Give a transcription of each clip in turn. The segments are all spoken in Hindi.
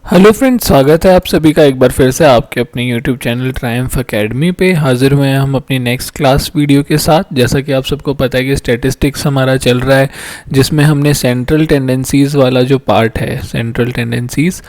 हेलो फ्रेंड्स, स्वागत है आप सभी का एक बार फिर से आपके अपने यूट्यूब चैनल ट्रायम्फ एकेडमी पे। हाजिर हुए हैं हम अपनी नेक्स्ट क्लास वीडियो के साथ। जैसा कि आप सबको पता है कि स्टैटिस्टिक्स हमारा चल रहा है, जिसमें हमने सेंट्रल टेंडेंसीज़ वाला जो पार्ट है, सेंट्रल टेंडेंसीज़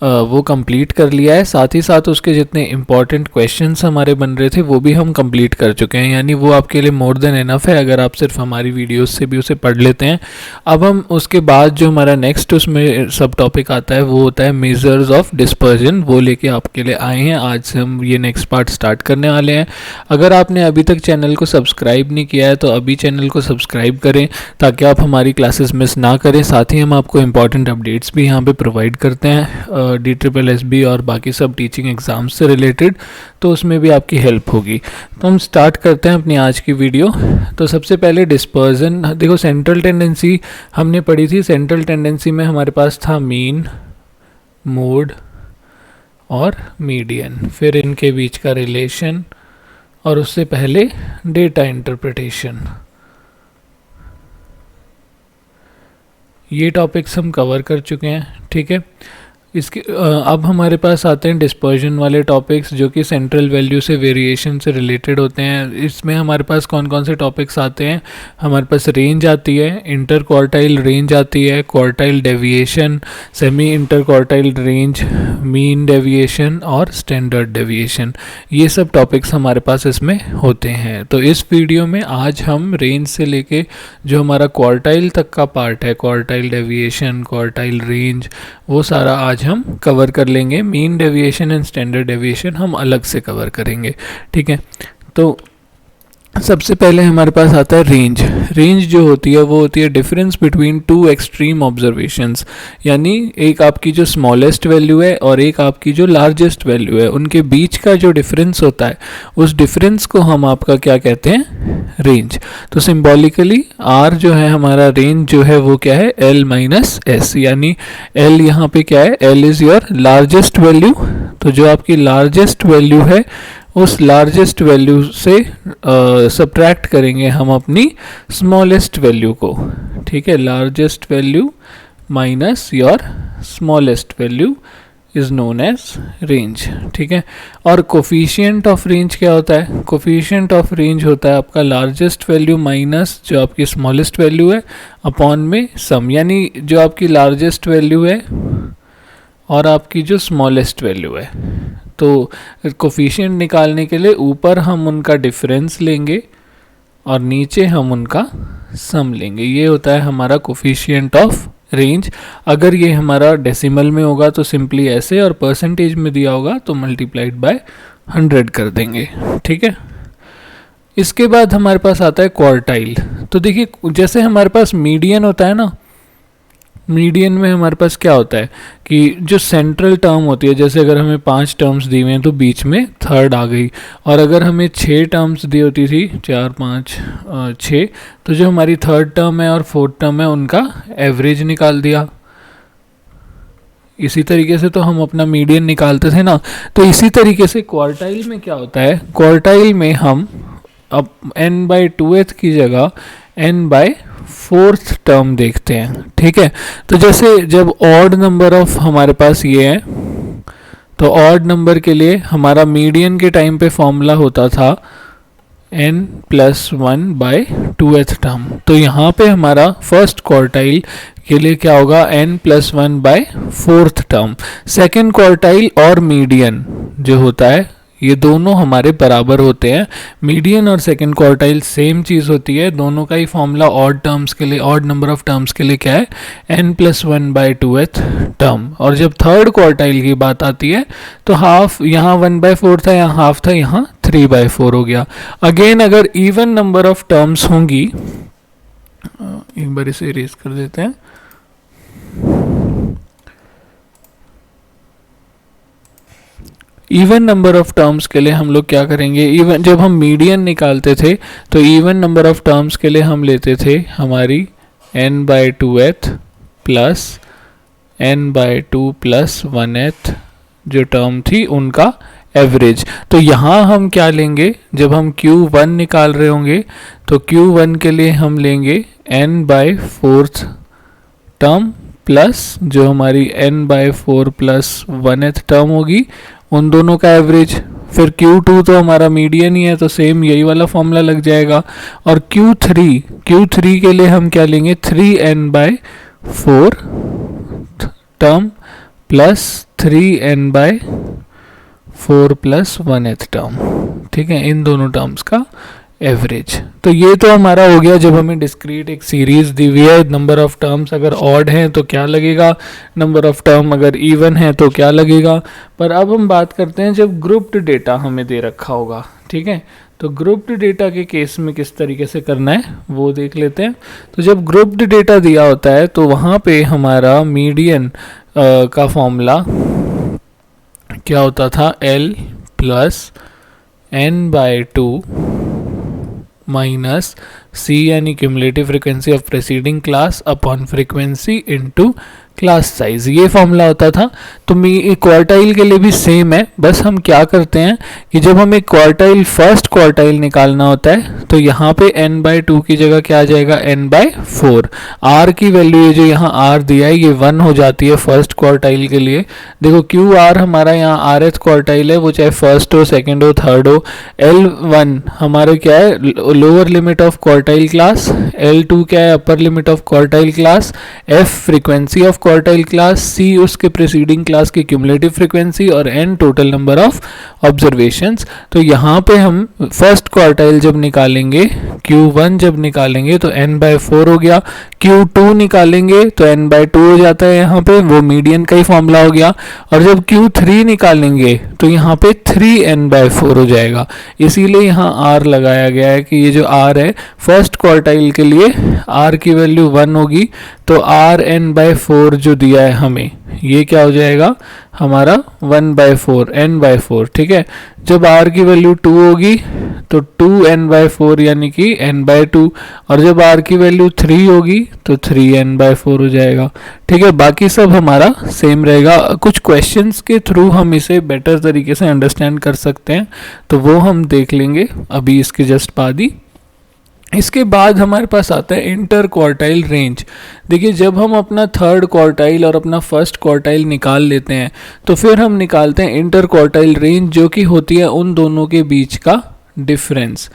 वो कंप्लीट कर लिया है। साथ ही साथ उसके जितने इंपॉर्टेंट क्वेश्चंस हमारे बन रहे थे वो भी हम कंप्लीट कर चुके हैं, यानी वो आपके लिए मोर देन इनफ है अगर आप सिर्फ हमारी वीडियोस से भी उसे पढ़ लेते हैं। अब हम उसके बाद जो हमारा नेक्स्ट उसमें सब टॉपिक आता है वो होता है मेजर्स ऑफ डिस्पर्जन। वो लेके आपके लिए आए हैं। आज से हम ये नेक्स्ट पार्ट स्टार्ट करने वाले हैं। अगर आपने अभी तक चैनल को सब्सक्राइब नहीं किया है तो अभी चैनल को सब्सक्राइब करें ताकि आप हमारी क्लासेस मिस ना करें। साथ ही हम आपको इंपॉर्टेंट अपडेट्स भी यहाँ पे प्रोवाइड करते हैं DSSB और बाकी सब टीचिंग एग्ज़ाम्स से रिलेटेड, तो उसमें भी आपकी हेल्प होगी। तो हम स्टार्ट करते हैं अपनी आज की वीडियो। तो सबसे पहले डिस्पर्जन देखो, सेंट्रल टेंडेंसी हमने पढ़ी थी। सेंट्रल टेंडेंसी में हमारे पास था मीन, मोड और मीडियन, फिर इनके बीच का रिलेशन और उससे पहले डेटा इंटरप्रिटेशन। ये टॉपिक्स हम कवर कर चुके हैं, ठीक है। इसके अब हमारे पास आते हैं डिस्पर्जन वाले टॉपिक्स, जो कि सेंट्रल वैल्यू से वेरिएशन से रिलेटेड होते हैं। इसमें हमारे पास कौन कौन से टॉपिक्स आते हैं? हमारे पास रेंज आती है, इंटर क्वार्टाइल रेंज आती है, quartile deviation, semi inter quartile range, mean deviation और स्टैंडर्ड डेविएशन। ये सब टॉपिक्स हमारे पास इसमें होते हैं। तो इस वीडियो में आज हम रेंज से लेके जो हमारा क्वार्टाइल तक का पार्ट है, क्वार्टाइल डेविएशन, क्वार्टाइल रेंज, वो सारा आज हम कवर कर लेंगे। Mean deviation and standard deviation हम अलग से कवर करेंगे, ठीक है। तो सबसे पहले हमारे पास आता है रेंज। रेंज जो होती है वो होती है difference between two extreme observations, यानी एक आपकी जो स्मॉलेस्ट वैल्यू है और एक आपकी जो लार्जेस्ट वैल्यू है, उनके बीच का जो डिफरेंस होता है उस डिफरेंस को हम आपका क्या कहते हैं? रेंज। तो सिंबॉलिकली आर जो है हमारा रेंज जो है वो क्या है? एल माइनस एस, यानी एल यहाँ पे क्या है? L is your largest value. तो जो आपकी लार्जेस्ट वैल्यू है उस लार्जेस्ट वैल्यू से सब्ट्रैक्ट करेंगे हम अपनी स्मॉलेस्ट वैल्यू को, ठीक है। Largest value minus your smallest value is known as range, ठीक है। और कोफिशिएंट ऑफ रेंज क्या होता है? कोफिशिएंट ऑफ रेंज होता है आपका लार्जेस्ट वैल्यू माइनस जो आपकी स्मॉलेस्ट वैल्यू है अपॉन में सम, यानी जो आपकी लार्जेस्ट वैल्यू है और आपकी जो स्मॉलेस्ट वैल्यू है। तो कोफिशिएंट निकालने के लिए ऊपर हम उनका डिफरेंस लेंगे और नीचे हम उनका सम लेंगे। ये होता है हमारा कोफिशिएंट ऑफ रेंज। अगर ये हमारा डेसिमल में होगा तो सिंपली ऐसे, और परसेंटेज में दिया होगा तो मल्टीप्लाइड बाय 100 कर देंगे, ठीक है। इसके बाद हमारे पास आता है क्वार्टाइल। तो देखिए, जैसे हमारे पास मीडियन होता है ना, मीडियन में हमारे पास क्या होता है कि जो सेंट्रल टर्म होती है, जैसे अगर हमें 5 टर्म्स दी हुई हैं तो बीच में थर्ड आ गई, और अगर हमें 6 टर्म्स दी होती थी, 4 5 6, तो जो हमारी थर्ड टर्म है और फोर्थ टर्म है उनका एवरेज निकाल दिया। इसी तरीके से तो हम अपना मीडियन निकालते थे ना। तो इसी तरीके से क्वार्टाइल में क्या होता है? क्वार्टाइल में हम अब n/2th की जगह n/4th टर्म देखते हैं, ठीक है। तो जैसे जब ऑड नंबर ऑफ हमारे पास ये है, तो ऑड नंबर के लिए हमारा मीडियन के टाइम पे फॉर्मूला होता था n+1/2th टर्म। तो यहाँ पे हमारा फर्स्ट क्वार्टाइल के लिए क्या होगा? n+1/4th term. सेकेंड क्वार्टाइल और मीडियन जो होता है ये दोनों हमारे बराबर होते हैं। मीडियन और सेकंड क्वार्टाइल सेम चीज़ होती है। दोनों का ही फॉर्मूला ऑड टर्म्स के लिए, ऑड नंबर ऑफ टर्म्स के लिए क्या है? n+1/2th term. और जब थर्ड क्वार्टाइल की बात आती है तो हाफ, यहाँ 1/4 था, यहाँ हाफ था, यहाँ 3/4 हो गया। अगेन अगर इवन नंबर ऑफ टर्म्स होंगी, एक बार इसे इरेज कर देते हैं। इवन नंबर ऑफ टर्म्स के लिए हम लोग क्या करेंगे? इवन जब हम मीडियन निकालते थे तो इवन नंबर ऑफ टर्म्स के लिए हम लेते थे हमारी n/2th plus n/2 plus 1th जो टर्म थी उनका एवरेज। तो यहाँ हम क्या लेंगे? जब हम Q1 निकाल रहे होंगे तो Q1 के लिए हम लेंगे n/4th टर्म प्लस जो हमारी n/4 प्लस 1th टर्म होगी, उन दोनों का एवरेज। फिर Q2 तो हमारा मीडियन ही है, तो सेम यही वाला फॉर्मूला लग जाएगा। और Q3 के लिए हम क्या लेंगे, 3n/4 term plus 3n/4 plus 1th term, ठीक है, इन दोनों टर्म्स का एवरेज। तो ये तो हमारा हो गया जब हमें डिस्क्रीट एक सीरीज दी हुई है, नंबर ऑफ टर्म्स अगर ऑड हैं तो क्या लगेगा, नंबर ऑफ टर्म अगर इवन है तो क्या लगेगा। पर अब हम बात करते हैं जब ग्रुप्ड डेटा हमें दे रखा होगा, ठीक है। तो ग्रुप्ड डेटा के केस में किस तरीके से करना है वो देख लेते हैं। तो जब ग्रुप्ड डेटा दिया होता है तो वहाँ पे हमारा मीडियन का फॉर्मूला क्या होता था, L plus n/2 minus C यानी cumulative frequency of preceding class upon frequency into class size, ये फॉर्मूला होता था। तो क्वार्टाइल के लिए भी सेम है, बस हम क्या करते हैं कि जब हमें क्वार्टाइल फर्स्ट क्वार्टाइल निकालना होता है तो यहाँ पे n/2 की जगह क्या आ जाएगा, n/4। r की वैल्यू ये जो यहाँ r दिया है ये 1 हो जाती है फर्स्ट क्वार्टाइल के लिए। देखो QR हमारा यहाँ rth क्वार्टाइल है, वो चाहे फर्स्ट हो, सेकेंड हो, थर्ड हो। L1 हमारे क्या है, lower limit of quartile class. L2 क्या है, upper limit of quartile class. F frequency of quartile class, C उसके प्रीसीडिंग क्लास की क्यूमुलेटिव फ्रीक्वेंसी, और N total number of observations. तो यहाँ पे हम फर्स्ट क्वार्टाइल जब निकालेंगे, Q1 जब निकालेंगे तो n/4 हो गया, Q2 निकालेंगे तो n/2 हो जाता है, यहाँ पे वो मीडियन का ही फॉर्मूला हो गया। और जब Q3 निकालेंगे तो यहाँ पे 3n/4 हो जाएगा, इसीलिए यहाँ R लगाया गया है कि ये जो R है फर्स्ट क्वार्टाइल के लिए R की वैल्यू 1 होगी, तो Rn/4 जो दिया है हमें ये क्या हो जाएगा हमारा 1/4 n/4, ठीक है। जब R की वैल्यू 2 होगी तो 2n/4 यानी कि n/2, और जब R की वैल्यू 3 होगी तो 3n/4 हो जाएगा, ठीक है। बाकी सब हमारा सेम रहेगा। कुछ क्वेश्चंस के थ्रू हम इसे बेटर तरीके से अंडरस्टैंड कर सकते हैं, तो वो हम देख लेंगे अभी इसके जस्ट बाद ही। इसके बाद हमारे पास आता है इंटर क्वार्टाइल रेंज। देखिए जब हम अपना थर्ड क्वार्टाइल और अपना फर्स्ट क्वार्टाइल निकाल लेते हैं तो फिर हम निकालते हैं इंटर क्वार्टाइल रेंज, जो कि होती है उन दोनों के बीच का difference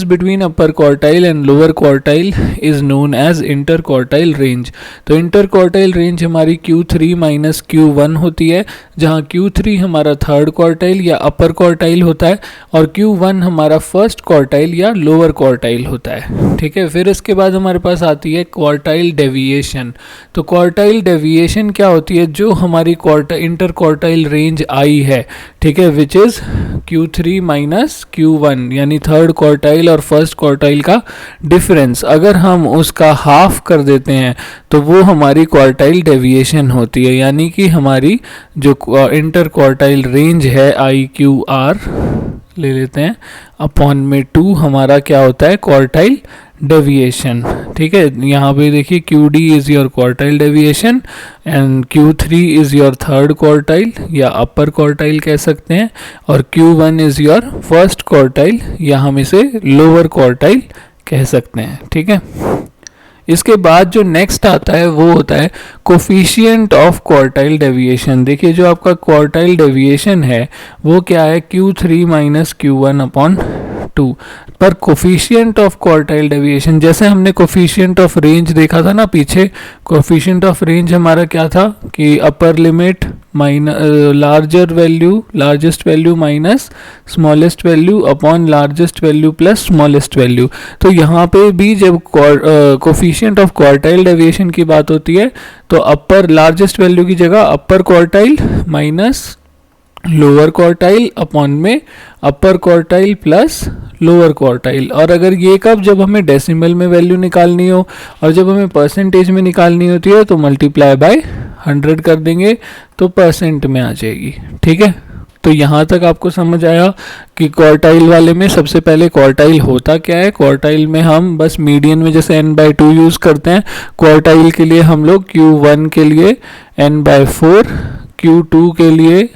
between upper quartile and lower quartile is known as inter quartile range. तो इंटर क्वार्टाइल रेंज हमारी Q3 माइनस Q1 होती है, जहाँ Q3 हमारा थर्ड क्वार्टाइल या अपर क्वार्टाइल होता है और Q1 हमारा फर्स्ट क्वार्टाइल या लोअर क्वार्टाइल होता है, ठीक है। फिर इसके बाद हमारे पास आती है क्वार्टाइल डेविएशन। तो क्वार्टाइल डेविएशन क्या होती है, जो हमारी इंटर क्वार्टाइल रेंज आई है, ठीक है, which is Q3 minus Q1 यानी थर्ड क्वार्टाइल और फर्स्ट क्वार्टाइल का डिफरेंस, अगर हम उसका हाफ कर देते हैं तो वो हमारी क्वार्टाइल डेविएशन होती है। यानी कि हमारी जो इंटर क्वार्टाइल रेंज है IQR ले लेते हैं अपॉन में 2 हमारा क्या होता है क्वार्टाइल डेविएशन, ठीक है। यहाँ पे देखिए QD is your quartile deviation and Q3 is your third quartile या अपर क्वार्टाइल कह सकते हैं, और Q1 is your first quartile या हम इसे लोअर क्वार्टाइल कह सकते हैं, ठीक है। इसके बाद जो नेक्स्ट आता है वो होता है कोफिशिएंट ऑफ क्वार्टाइल डेविएशन। देखिए जो आपका क्वार्टाइल डेविएशन है वो क्या है Q3 माइनस Q1 अपॉन 2, पर कोफिशिएंट ऑफ क्वार्टाइल डेविएशन, जैसे हमने कोफिशिएंट ऑफ रेंज देखा था ना पीछे, कोफिशिएंट ऑफ रेंज हमारा क्या था कि upper limit minus largest value minus smallest value upon largest value plus smallest value. तो यहाँ पे भी जब कोफिशिएंट ऑफ क्वार्टाइल डेविएशन की बात होती है तो अपर लार्जेस्ट वैल्यू की जगह upper quartile minus lower quartile upon में upper quartile plus lower quartile. और अगर ये कब, जब हमें डेसिमल में वैल्यू निकालनी हो और जब हमें परसेंटेज में निकालनी होती है तो मल्टीप्लाई बाय 100 कर देंगे तो परसेंट में आ जाएगी, ठीक है। तो यहाँ तक आपको समझ आया कि क्वार्टाइल वाले में सबसे पहले क्वार्टाइल होता क्या है। क्वार्टाइल में हम बस मीडियन में जैसे n/2 यूज़ करते हैं, क्वार्टाइल के लिए हम लोग Q1 के लिए n/4, Q2 के लिए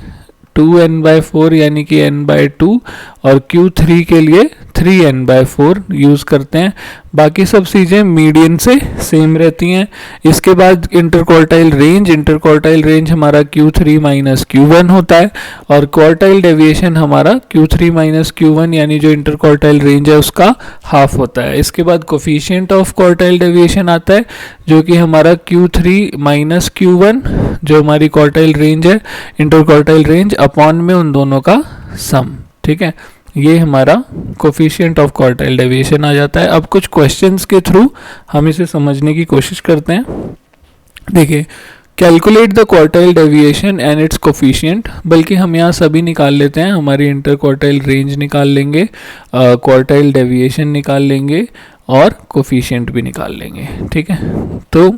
2n/4 यानी कि n/2 और Q3 के लिए 3n/4 यूज़ करते हैं। बाकी सब चीज़ें मीडियन से सेम रहती हैं। इसके बाद इंटर रेंज हमारा Q3 माइनस Q1 होता है, और क्वार्टाइल डेविएशन हमारा Q3 माइनस Q1 यानी जो इंटर क्वार्टाइल रेंज है उसका हाफ होता है। इसके बाद कोफिशिएंट ऑफ क्वार्टाइल डेविएशन आता है, जो कि हमारा Q3 माइनस Q1 जो हमारी क्वार्टाइल रेंज है, इंटर क्वार्टाइल रेंज, अपॉन में उन दोनों का सम। ठीक है, ये हमारा कोफिशिएंट ऑफ क्वार्टाइल डेविएशन आ जाता है। अब कुछ क्वेश्चंस के थ्रू हम इसे समझने की कोशिश करते हैं। देखिए, calculate the quartile deviation and it's coefficient, बल्कि हम यहाँ सभी निकाल लेते हैं। हमारी इंटर क्वार्टाइल रेंज निकाल लेंगे, क्वार्टाइल डेविएशन निकाल लेंगे, और कोफिशिएंट भी निकाल लेंगे। ठीक है, तो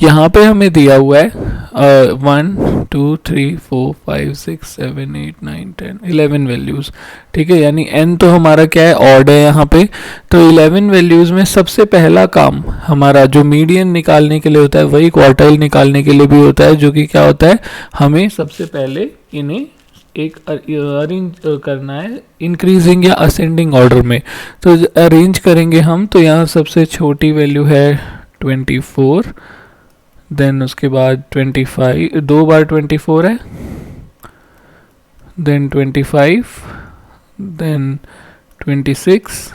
यहाँ पे हमें दिया हुआ है 1 2 3 4 5 6 7 8 9 10 11 वैल्यूज़। ठीक है, यानी n तो हमारा क्या है, ऑड है यहाँ पे। तो 11 वैल्यूज़ में सबसे पहला काम हमारा जो मीडियन निकालने के लिए होता है, वही क्वार्टाइल निकालने के लिए भी होता है, जो कि क्या होता है, हमें सबसे पहले इन्हें एक अरेंज करना है इंक्रीजिंग या असेंडिंग ऑर्डर में। तो अरेंज करेंगे हम, तो यहाँ सबसे छोटी वैल्यू है 24, देन उसके बाद 25, 2 बार 24 है, देन 25, देन 26,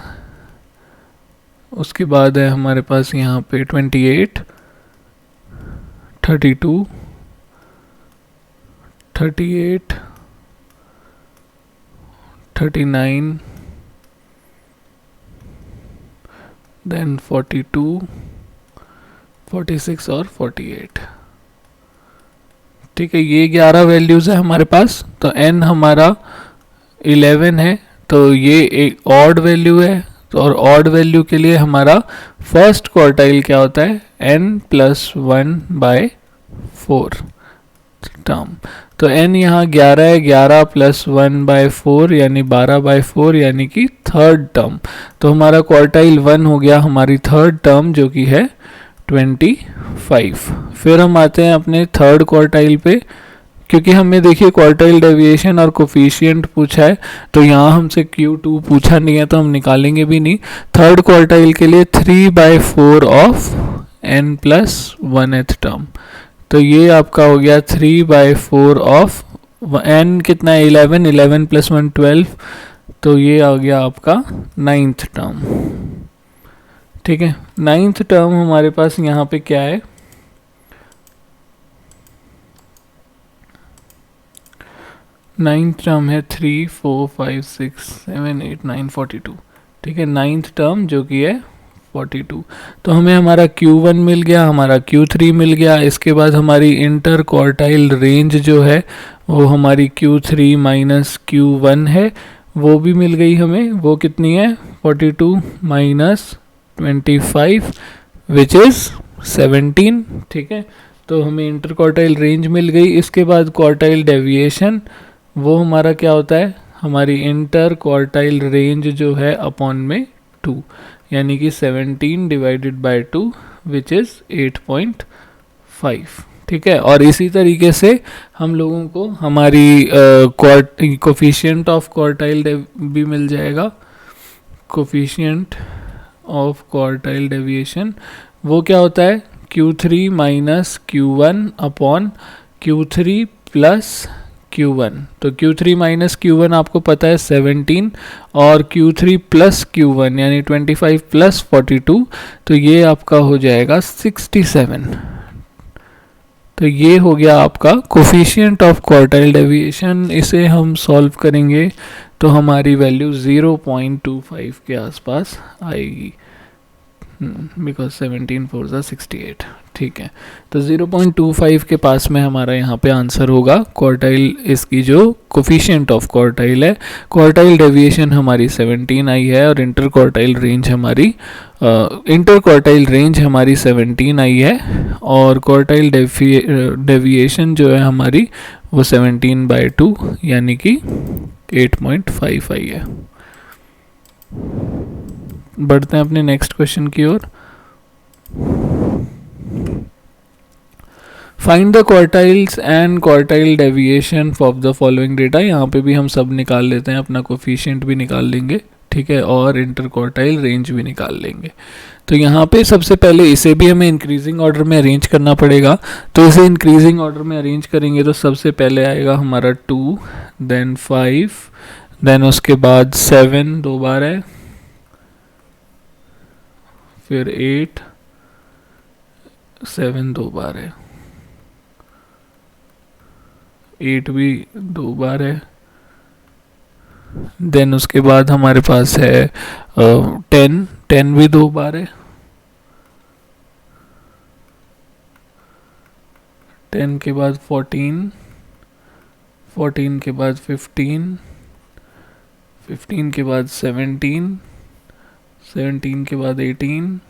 उसके बाद है हमारे पास यहाँ पे 28, 32, 38, 39, देन 42, 46 और 48। ठीक है, ये 11 वैल्यूज़ है हमारे पास। तो n हमारा 11 है, तो ये एक ऑड वैल्यू है, और ऑड वैल्यू के लिए हमारा फर्स्ट क्वार्टाइल क्या होता है, n+1/4 टर्म। तो n यहाँ 11 है, 11 + 1/4 यानी 12/4 यानी कि थर्ड टर्म। तो हमारा क्वार्टाइल 1 हो गया हमारी थर्ड टर्म, जो कि है 25। फिर हम आते हैं अपने थर्ड क्वार्टाइल पे, क्योंकि हमें देखिए क्वार्टाइल डेविएशन और कोफिशिएंट पूछा है, तो यहाँ हमसे Q2 पूछा नहीं है, तो हम निकालेंगे भी नहीं। थर्ड क्वार्टाइल के लिए 3/4 ऑफ n+1th टर्म। तो ये आपका हो गया 3/4 ऑफ n कितना है, 11, 11 + 1 12, तो ये आ गया आपका 9th टर्म। ठीक है, 9th टर्म हमारे पास यहाँ पे क्या है, नाइन्थ टर्म है 3 4 5 6 7 8 9 42। ठीक है, 9th टर्म जो कि है 42। तो हमें हमारा Q1 मिल गया, हमारा Q3 मिल गया। इसके बाद हमारी इंटर क्वार्टाइल रेंज जो है वो हमारी Q3 माइनस Q1 है, वो भी मिल गई हमें। वो कितनी है, 42 माइनस 25 विच इज़ 17। ठीक है, तो हमें इंटर क्वार्टाइल रेंज मिल गई। इसके बाद क्वार्टाइल डेविएशन, वो हमारा क्या होता है, हमारी इंटर क्वार्टाइल रेंज जो है अपॉन में 2, यानी कि 17 डिवाइडेड बाय 2 विच इज़ 8.5। ठीक है, और इसी तरीके से हम लोगों को हमारी कोफिशिएंट ऑफ क्वार्टाइल भी मिल जाएगा। कोफिशिएंट ऑफ क्वार्टाइल डेविएशन वो क्या होता है, Q3 minus Q1 upon Q3 plus Q1। तो Q3 माइनस Q1 आपको पता है 17, और Q3 प्लस Q1 यानी 25 प्लस 42, तो ये आपका हो जाएगा 67। तो ये हो गया आपका कोफिशिएंट ऑफ क्वार्टाइल डेविएशन। इसे हम सॉल्व करेंगे तो हमारी वैल्यू 0.25 के आसपास आएगी, बिकॉज 17 4 68। ठीक है, तो 0.25 के पास में हमारा यहाँ पे आंसर होगा। क्वार्टाइल इसकी जो कोफिशिएंट ऑफ क्वार्टाइल है, क्वार्टाइल डेविएशन हमारी 17 आई है, और इंटर क्वार्टाइल रेंज हमारी 17 आई है, और क्वार्टाइल डेविएशन जो है हमारी वो 17/2 यानी कि 8.5 आई है। बढ़ते हैं अपने नेक्स्ट क्वेश्चन की ओर। Find the quartiles and quartile deviation of the following data. यहाँ पे भी हम सब निकाल लेते हैं, अपना कोफिशिएंट भी निकाल लेंगे। ठीक है, और इंटरक्वार्टाइल रेंज भी निकाल लेंगे। तो यहाँ पे सबसे पहले इसे भी हमें इंक्रीजिंग ऑर्डर में अरेंज करना पड़ेगा। तो इसे इंक्रीजिंग ऑर्डर में अरेंज करेंगे तो सबसे पहले आएगा हमारा 2, देन 5, देन उसके बाद 7 दो बार है, फिर 8, 7 दो बार है, 8 भी दो बार है, देन उसके बाद हमारे पास है 10, 10 भी दो बार है, 10 के बाद 14, 14 के बाद 15, 15 के बाद 17, 17 के बाद 18,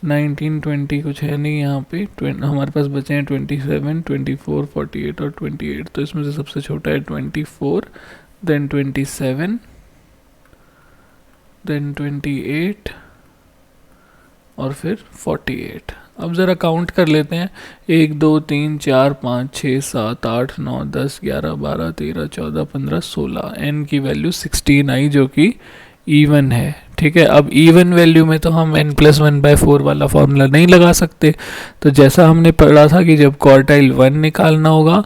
19, 20 कुछ है नहीं यहाँ पे, हमारे पास बचे हैं 27, 24, 48 और 28। तो इसमें से सबसे छोटा है 24, देन 27, देन 28 और फिर 48। अब ज़रा काउंट कर लेते हैं, 1 2 3 4 5 6 7 8 9 10 11 12 13 14 15 16। n की वैल्यू 16 आई जो कि इवन है। ठीक है, अब इवन वैल्यू में तो हम n+1/4 वाला फॉर्मूला नहीं लगा सकते। तो जैसा हमने पढ़ा था कि जब क्वार्टाइल 1 निकालना होगा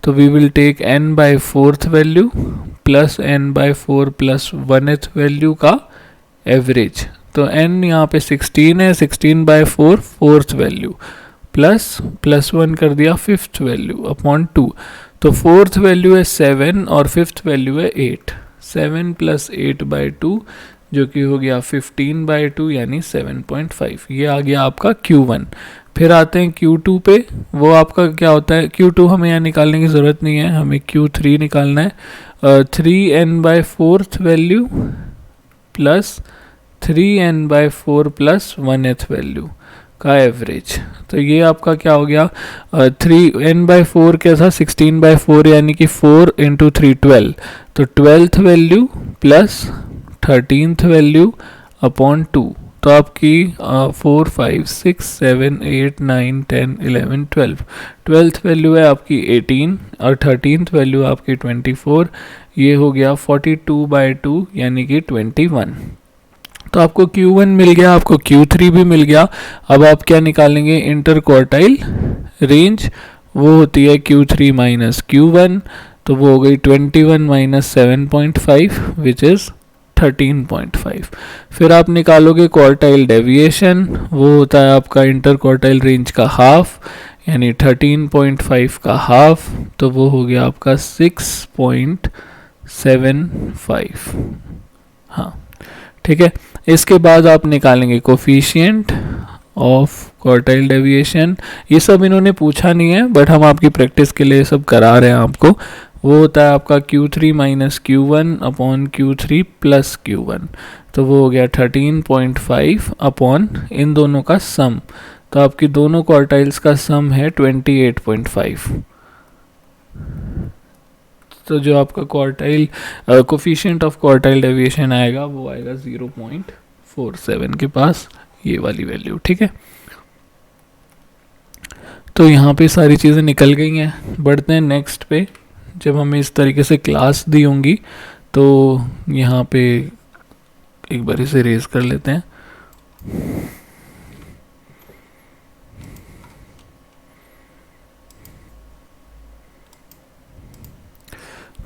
तो we will take n/4th value plus n/4 plus 1th value का एवरेज। तो n यहाँ पे 16 है, 16/4 4th वैल्यू प्लस 1 कर दिया 5th वैल्यू अपॉन 2। तो 4th वैल्यू है 7 और 5th वैल्यू है 8। 7 + 8/2 जो कि हो गया 15/2 यानी 7.5। ये आ गया आपका Q1। फिर आते हैं Q2 पे, वो आपका क्या होता है, Q2 हमें यहाँ निकालने की ज़रूरत नहीं है, हमें Q3 निकालना है। 3n/4th value plus 3n/4 plus 1th value का एवरेज। तो ये आपका क्या हो गया, 3n/4 क्या था, 16/4 यानी कि 4 × 3 12। तो 12th value plus 13th value upon 2। तो आपकी 4 5 6 7 8 9 10 11 12। 12th वैल्यू है आपकी 18 और 13th वैल्यू आपकी 24। ये हो गया 42/2 यानी कि 21। तो आपको Q1 मिल गया, आपको Q3 भी मिल गया। अब आप क्या निकालेंगे, इंटर क्वार्टाइल रेंज, वो होती है Q3 - Q1। तो वो हो गई 21 - 7.5 विच इज़ 13.5। फिर आप निकालोगे क्वार्टाइल डेविएशन, वो होता है आपका इंटर क्वार्टाइल रेंज का हाफ यानी 13.5 का हाफ। तो वो हो गया आपका 6.75। हाँ ठीक है, इसके बाद आप निकालेंगे कोफिशिएंट ऑफ क्वार्टाइल डेविएशन। ये सब इन्होंने पूछा नहीं है बट हम आपकी प्रैक्टिस के लिए सब करा रहे हैं आपको। वो होता है आपका Q3 - Q1 upon Q3 plus Q1। तो वो हो गया 13.5 अपॉन इन दोनों का सम। तो आपकी दोनों क्वार्टाइल्स का सम है 28.5। तो जो आपका quartile coefficient of quartile deviation आएगा वो आएगा 0.47 के पास, ये वाली वैल्यू। ठीक है, तो यहाँ पे सारी चीज़ें निकल गई हैं। बढ़ते हैं नेक्स्ट पे। जब हमें इस तरीके से क्लास दी होंगी तो यहाँ पे एक बार इसे रेज कर लेते हैं।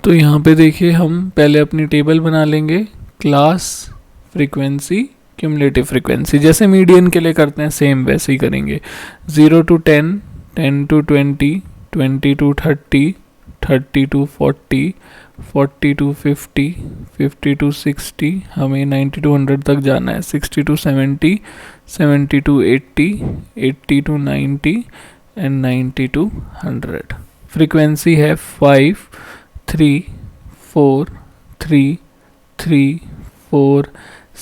तो यहाँ पे देखिए, हम पहले अपनी टेबल बना लेंगे, क्लास फ्रीक्वेंसी क्यूमुलेटिव फ्रीक्वेंसी, जैसे मीडियन के लिए करते हैं सेम वैसे ही करेंगे। 0 to 10, 10 to 20, 20 to 30, 30 to 40, 40 to 50, 50 to 60, हमें 90 to 100 तक जाना है, 60 to 70, 70 to 80, 80 to 90 and 90 to 100। Frequency है 5 3 4 3 3 4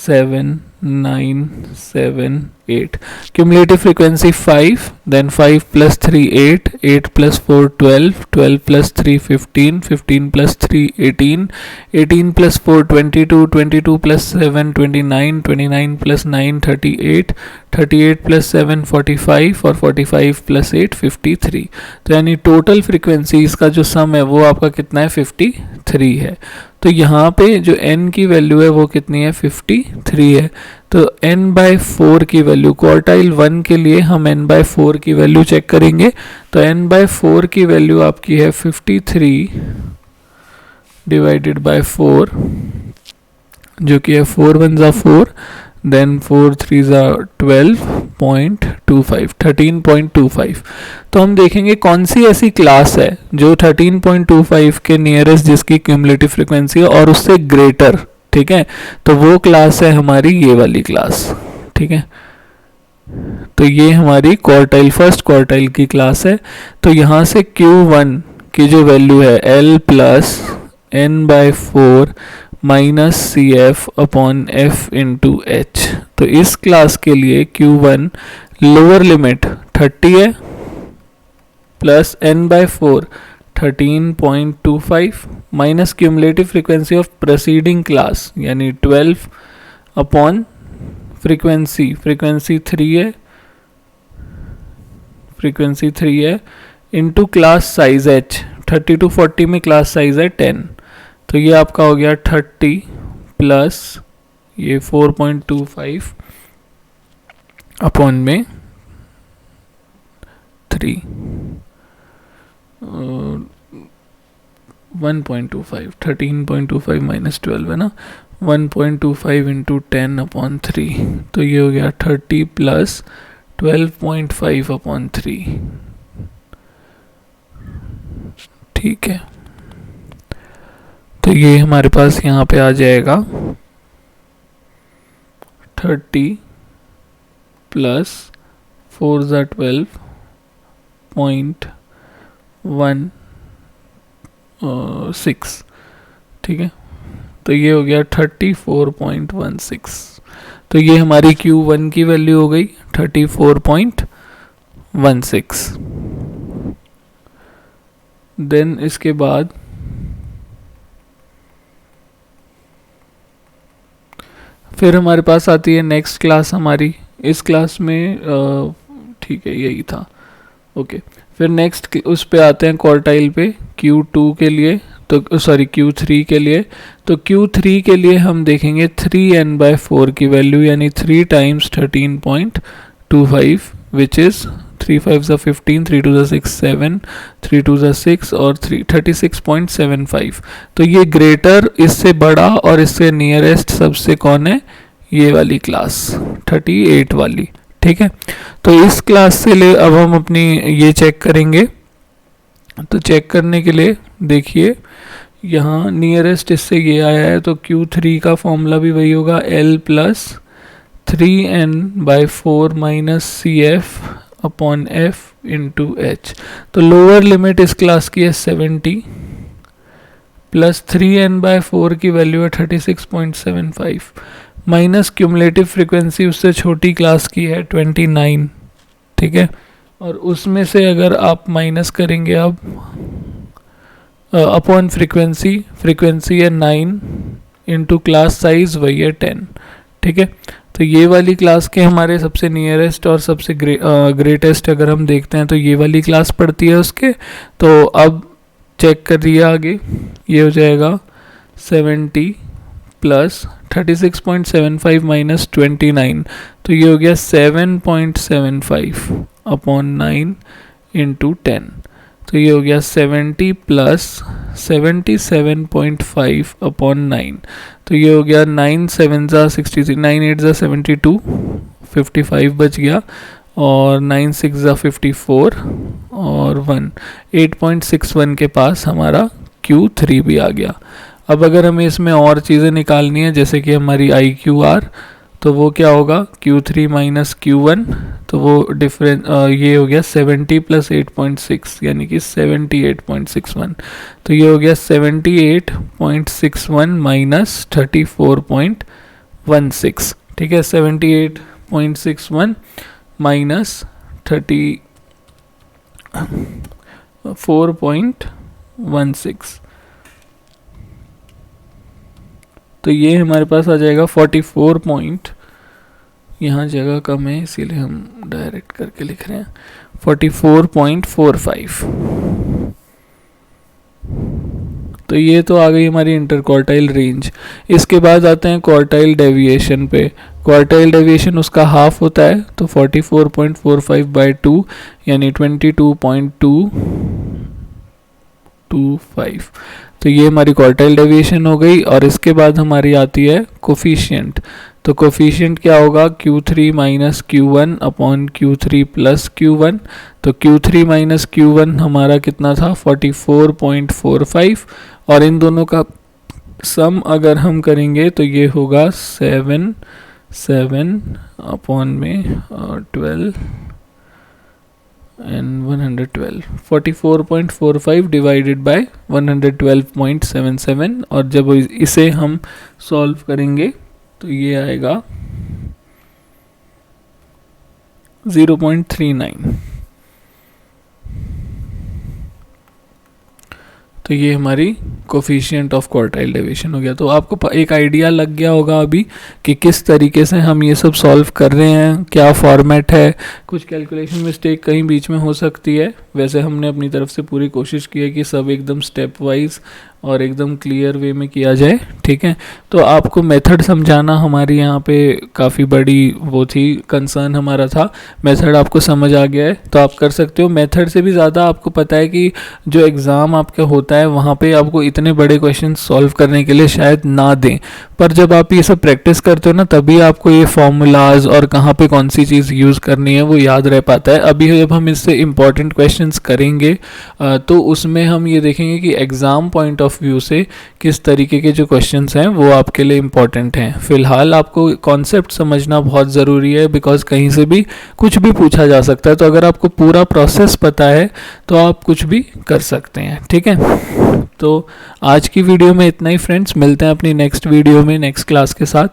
7 9 7 8। Cumulative frequency 5, then 5 + 3 8, 8 + 4 12, 12 + 3 15, 15 + 3 18, 18 + 4 22, 22 + 7 29, 29 + 9 38, 38 + 7 45 और 45 + 8 53। तो यानी टोटल फ्रीक्वेंसीज का जो सम है वो आपका कितना है, 53 है। तो यहाँ पे जो n की वैल्यू है वो कितनी है, 53 है। तो n/4 की वैल्यू, क्वार्टाइल 1 के लिए हम n/4 की वैल्यू चेक करेंगे। तो n/4 की वैल्यू आपकी है 53 डिवाइडेड बाय 4, जो कि है 4 1 ज़ा 4, देन 4 3 ज़ा 12.25, 13.25। तो हम देखेंगे कौन सी ऐसी क्लास है जो 13.25 के नियरेस्ट जिसकी क्यूमुलेटिव फ्रीक्वेंसी है और उससे ग्रेटर, ठीक है। तो वो क्लास है हमारी ये वाली क्लास, ठीक है। तो ये हमारी क्वार्टाइल, फर्स्ट क्वार्टाइल की क्लास है। तो यहाँ से Q1 की जो वैल्यू है L plus n/4 minus CF upon F into H। तो इस क्लास के लिए Q1 लोअर लिमिट 30 है, plus n/4 13.25 minus cumulative frequency of preceding class यानी 12 अपॉन फ्रीक्वेंसी 3 है into class size H, 30 to 40 में क्लास साइज है 10। तो ये आपका हो गया 30 प्लस ये 4.25 अपॉन में 3, 1.25, 13.25 माइनस 12 है ना, 1.25 इंटू 10 अपॉन 3। तो ये हो गया 30 प्लस 12.5 अपॉन 3, ठीक है। तो ये हमारे पास यहाँ पे आ जाएगा 30 प्लस 4 ज़ा 12.16, ठीक है। तो ये हो गया 34.16। तो ये हमारी Q1 की वैल्यू हो गई 34.16। देन इसके बाद फिर हमारे पास आती है नेक्स्ट क्लास हमारी। इस क्लास में ठीक है यही था, ओके। फिर नेक्स्ट उस पे आते हैं क्वार्टाइल पे, Q2 के लिए, तो सॉरी Q3 के लिए। तो Q3 के लिए हम देखेंगे 3n/4 की वैल्यू यानी 3 टाइम्स 13.25 विच इज़ 3 5 ज़ा 15, 3 2 ज़ा 6 7, 3 2 ज़ा 6 और 36.75। तो ये ग्रेटर, इससे बड़ा और इससे नियरेस्ट सबसे कौन है, ये वाली क्लास 38 वाली, ठीक है। तो इस क्लास से ले अब हम अपनी ये चेक करेंगे। तो चेक करने के लिए देखिए यहाँ नियरेस्ट इससे ये आया है, तो Q3 का फॉर्मूला भी वही होगा, L plus 3n/4 minus CF upon F into H। तो लोअर लिमिट इस क्लास की है 70 प्लस 3n/4 की वैल्यू है 36.75 माइनस क्यूमुलेटिव फ्रीक्वेंसी उससे छोटी क्लास की है 29, ठीक है। और उसमें से अगर आप माइनस करेंगे अब अपॉन फ्रीक्वेंसी है 9 इंटू क्लास साइज वही है 10, ठीक है। तो ये वाली क्लास के हमारे सबसे नियरेस्ट और सबसे ग्रेटेस्ट अगर हम देखते हैं तो ये वाली क्लास पड़ती है उसके। तो अब चेक करिए आगे, ये हो जाएगा 70 प्लस 36.75 माइनस 29, तो ये हो गया 7.75 अपॉन 9 इंटू 10। तो ये हो गया 70 प्लस 77.5 अपॉन 9। तो ये हो गया 9 7 ज़ा 63, 9 8 ज़ा 72, 55 बच गया, और 9 6 ज़ा 54 और 1 8.61 के पास हमारा Q3 भी आ गया। अब अगर हमें इसमें और चीज़ें निकालनी है जैसे कि हमारी IQR, तो वो क्या होगा, Q3 माइनस Q1, तो वो डिफरेंस ये हो गया 70 प्लस 8.6 यानी कि 78.61। तो ये हो गया 78.61 माइनस 34.16, ठीक है। 78.61 माइनस 34.16, तो ये हमारे पास आ जाएगा 44 पॉइंट, यहाँ जगह कम है इसीलिए हम डायरेक्ट करके लिख रहे हैं 44.45, तो ये तो आ गई हमारी इंटरक्वार्टाइल रेंज। इसके बाद आते हैं क्वार्टाइल डेविएशन पे। क्वार्टाइल डेविएशन उसका हाफ होता है, तो 44.45/2 यानी 22.225। तो ये हमारी क्वार्टाइल डेविएशन हो गई। और इसके बाद हमारी आती है कोफिशिएंट। तो कोफिशिएंट क्या होगा, Q3 minus Q1 upon Q3 plus Q1। तो Q3 माइनस Q1 हमारा कितना था, 44.45, और इन दोनों का सम अगर हम करेंगे तो ये होगा 7 अपॉन में 12 एंड 112, 44.45 डिवाइडेड बाय 112.77। और जब इसे हम सॉल्व करेंगे तो ये आएगा 0.39। तो ये हमारी कोफिशिएंट ऑफ क्वार्टाइल डेविएशन हो गया। तो आपको एक आइडिया लग गया होगा अभी कि किस तरीके से हम ये सब सॉल्व कर रहे हैं, क्या फॉर्मेट है। कुछ कैलकुलेशन मिस्टेक कहीं बीच में हो सकती है, वैसे हमने अपनी तरफ से पूरी कोशिश की है कि सब एकदम स्टेप वाइज और एकदम क्लियर वे में किया जाए, ठीक है। तो आपको मेथड समझाना हमारी यहाँ पे काफ़ी बड़ी वो थी, कंसर्न हमारा था। मेथड आपको समझ आ गया है तो आप कर सकते हो। मेथड से भी ज़्यादा आपको पता है कि जो एग्ज़ाम आपका होता है वहाँ पे आपको इतने बड़े क्वेश्चन सॉल्व करने के लिए शायद ना दें, पर जब आप ये सब प्रैक्टिस करते हो ना, तभी आपको ये फॉर्मूलाज और कहाँ पे कौन सी चीज़ यूज़ करनी है वो याद रह पाता है। अभी जब हम इससे इम्पॉर्टेंट क्वेश्चंस करेंगे तो उसमें हम ये देखेंगे कि एग्ज़ाम पॉइंट ऑफ व्यू से किस तरीके के जो क्वेश्चंस हैं वो आपके लिए इम्पॉर्टेंट हैं। फिलहाल आपको कॉन्सेप्ट समझना बहुत ज़रूरी है, बिकॉज कहीं से भी कुछ भी पूछा जा सकता है। तो अगर आपको पूरा प्रोसेस पता है तो आप कुछ भी कर सकते हैं, ठीक है। तो आज की वीडियो में इतना ही फ्रेंड्स, मिलते हैं अपनी नेक्स्ट वीडियो में नेक्स्ट क्लास के साथ,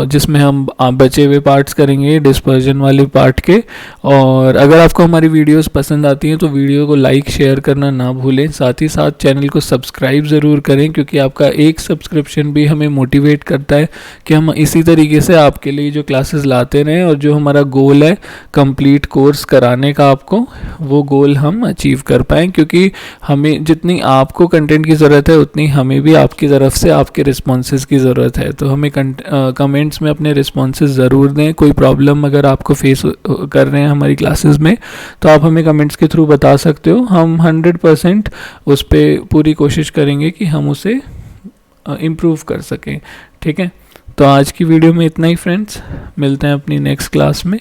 जिसमें हम बचे हुए पार्ट्स करेंगे डिस्पर्जन वाले पार्ट के। और अगर आपको हमारी वीडियोस पसंद आती हैं तो वीडियो को लाइक शेयर करना ना भूलें, साथ ही साथ चैनल को सब्सक्राइब ज़रूर करें, क्योंकि आपका एक सब्सक्रिप्शन भी हमें मोटिवेट करता है कि हम इसी तरीके से आपके लिए जो क्लासेस लाते रहें, और जो हमारा गोल है कंप्लीट कोर्स कराने का आपको, वो गोल हम अचीव कर पाएँ। क्योंकि हमें जितनी आपको कंटेंट की ज़रूरत है उतनी हमें भी आपकी तरफ से आपके रिस्पॉन्सेज की ज़रूरत है। तो हमें कमेंट्स में अपने रिस्पॉन्सेज ज़रूर दें। कोई प्रॉब्लम अगर आपको फेस कर रहे हैं हमारी क्लासेस में तो आप हमें कमेंट्स के थ्रू बता सकते हो। हम 100% उस पर पूरी कोशिश करेंगे कि हम उसे इम्प्रूव कर सकें, ठीक है। तो आज की वीडियो में इतना ही फ्रेंड्स, मिलते हैं अपनी नेक्स्ट क्लास में।